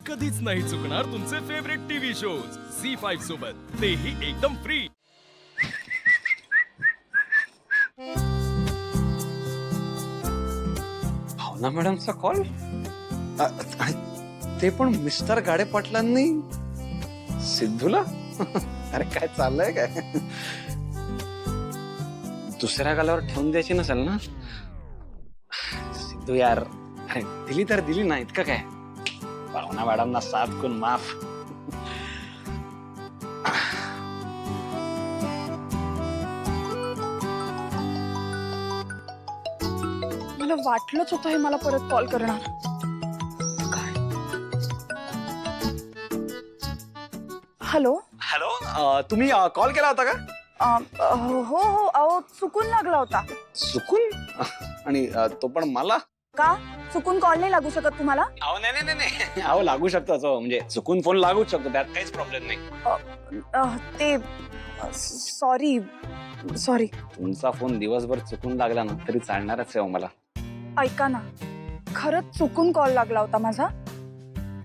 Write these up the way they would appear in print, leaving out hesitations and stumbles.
कधीच नाही चुकणार तुमचे फेवरेट टीव्ही शोज झी5 सोबत, तेही एकदम फ्री। भावना मॅडमचा कॉल, ते पण मिस्टर गाडे पाटलांनी सिद्धूला। अरे काय चाललंय काय? दुसऱ्या गालावर ठेवून द्यायची नसेल ना सिद्धू यार? अरे दिली तर दिली ना, इतकं काय? भावना मॅडमना 7 गुण माफ। मला वाटलंच होतं हे मला परत कॉल करणार। हॅलो हॅलो, तुम्ही कॉल केला होता का? हो हो, अहो चुकून लागला होता। चुकून? आणि तो पण मला? का चुकून कॉल नाही लागू शकत तुम्हाला? अहो नाही नाही नाही, अहो लागू शकतो, म्हणजे चुकून फोन लागूच शकतो, त्यात काहीच प्रॉब्लेम नाही। ते सॉरी सॉरी। तुमचा फोन दिवसभर चुकून लागला ना तरी चालणारच आहे मला। ऐका ना, खरंच चुकून कॉल लागला होता माझा,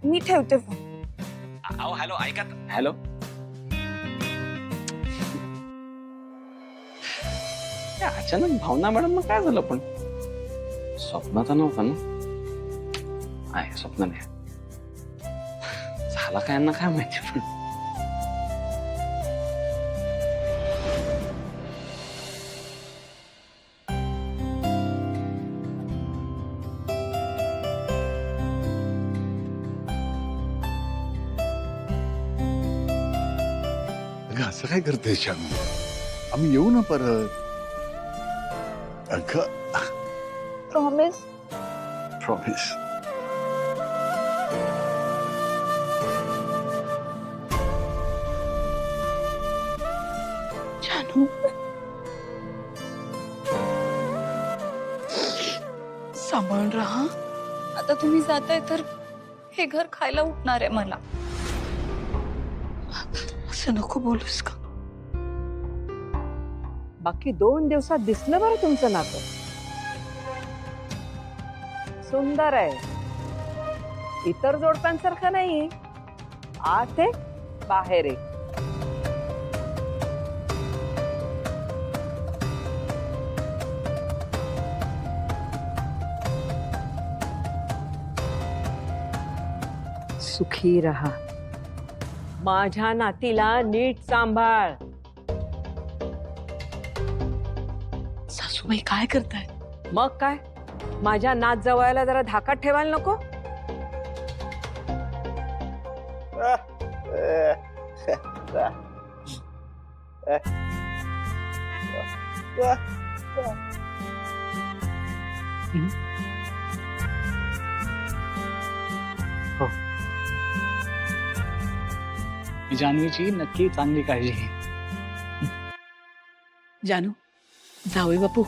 मी ठेवते फोन। अहो हॅलो, ऐका। हॅलो, अचानक भावना मॅडम काय झालं? पण स्वप्न तर नव्हतं ना? आहे स्वप्न नाही झालं, काय ना काय माहिती। पण अगं असं काय करते शानू? आम्ही येऊ ना परत। अगं प्रॉमिस? प्रॉमिस। जानू, सांभाळून राहा। आता तुम्ही जाताय तर हे घर खायला उठणार आहे मला। असं नको बोलूस का? बाकी 2 दिवसात दिसलं बरं तुमचं नातं। सुंदर आहे, इतर जोडप्यांसारखं नाही। आत आहे, बाहेर आहे। सुखी रहा, माझ्या नातीला नीट सांभाळ। सासूबाई काय करताय? मग काय, माझ्या नात जवळला जरा धाकात ठेवायला नको? जान्हवीची नक्की चांगली काळजी घे। जानू, जावई बापू,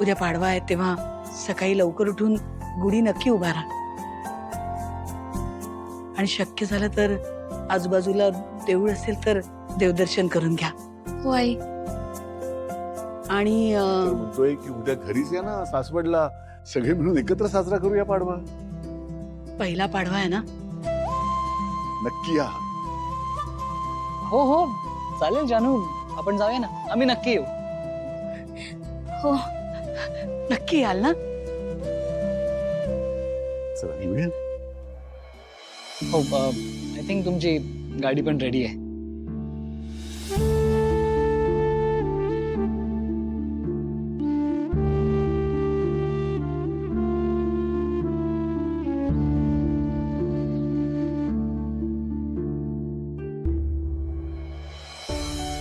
उद्या पाडवा आहे तेव्हा सकाळी लवकर उठून गुढी नक्की उभारा। आणि शक्य झालं तर आजूबाजूला देऊळ असेल तर देवदर्शन करून घ्या। हो आई। आणि तर म्हणतोय की उद्या घरीच या ना सासवडला, सगळे मिळून एकत्र साजरा करूया पाडवा। पहिला पाडवा आहे ना? नक्की या। हो हो चालेल जानू, आपण जाऊया ना, आम्ही नक्की येऊ। हो नक्की याल ना? चला निघूया। हो, आय थिंक तुमची गाडी पण रेडी आहे।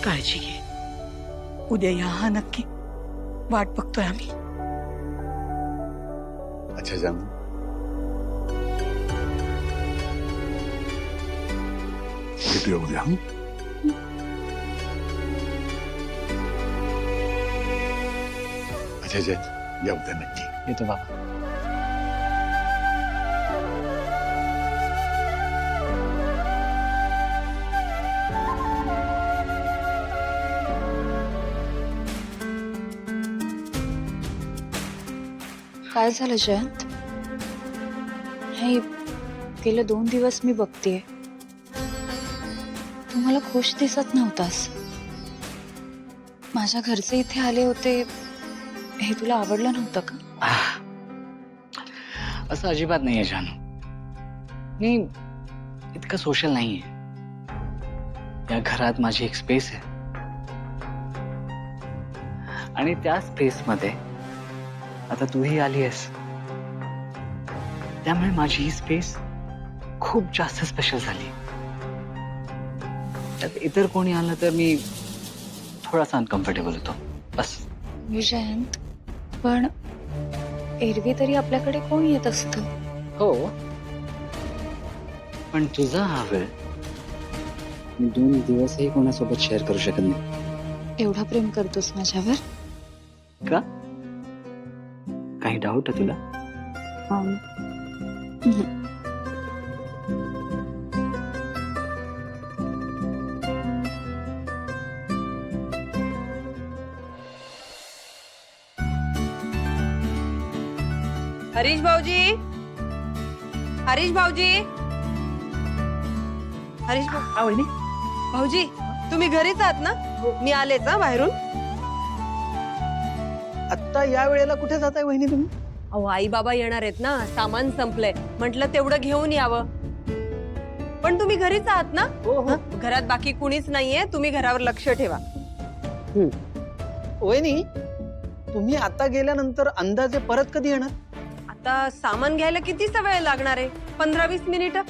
काळजी घे, उद्या या हा नक्की, वाट बघतोय आम्ही। अच्छा जानू, भेटूया उद्या। अच्छा जय, या उद्या नक्की। येतो बाबा। काय झालं जयंत? नाही, गेले 2 दिवस मी बघतेय, तू मला खुश दिसत नव्हतास. माझ्या घरचे इथे आले होते हे तुला आवडलं नव्हतं का? असं अजिबात नाहीये जानू. मी इतकं सोशल नाहीये. या घरात माझी एक स्पेस आहे आणि त्या स्पेस मध्ये आता तूही आली आहेस, त्यामुळे माझी ही स्पेस खूप जास्त स्पेशल झाली. त्यात इतर कोणी आलं तर मी थोडासा अनकम्फर्टेबल होतो बस. जयंत, पण एरवी तरी आपल्याकडे कोण येत असतं? हो, पण तुझा हा वेळ मी 2 दिवसही कोणासोबत शेअर करू शकत नाही. एवढा प्रेम करतोस माझ्यावर? का? काही डाऊट आहे तुला? हरीश भाऊजी, हरीश भाऊजी, हरीश भाऊजी, तुम्ही घरीच आहात ना? मी आलेच ना बाहेरून. आता या वेळेला कुठे जाताय वहिनी तुम्ही? अहो, आई बाबा येणार आहेत ना, सामान संपलंय, म्हटलं तेवढं घेऊन यावं. पण तुम्ही घरीच आहात ना? हं? घरात बाकी कुणीच नाहीये, तुम्ही घरावर लक्ष ठेवा. वहिनी, तुम्ही आता गेल्यानंतर अंदाजे परत कधी येणार? आता सामान घ्यायला कितीचा वेळ लागणार आहे? 15-20 मिनिटं,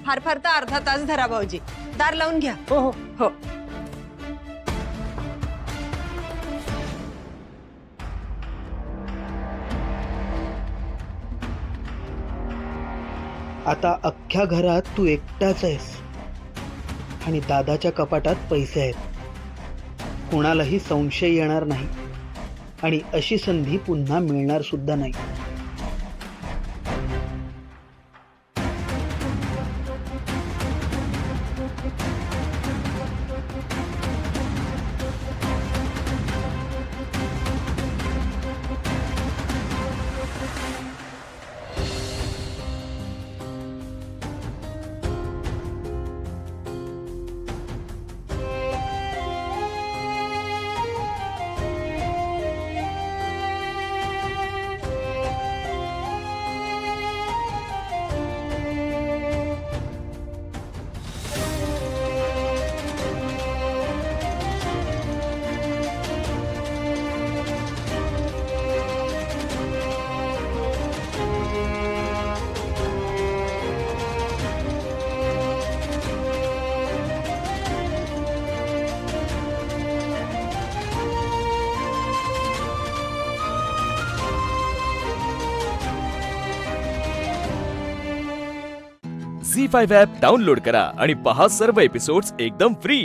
फार फार तर अर्धा तास धरा. भाऊजी, दार लावून घ्या. हो हो हो. आता अख्ख्या घरात तू एकटाच आहेस आणि दादाच्या कपाटात पैसे आहेत. कोणालाही संशय येणार नाही आणि अशी संधी पुन्हा मिळणार सुद्धा नाही. झी 5 ॲप डाउनलोड करा आणि पहा सर्व एपिसोड्स एकदम फ्री.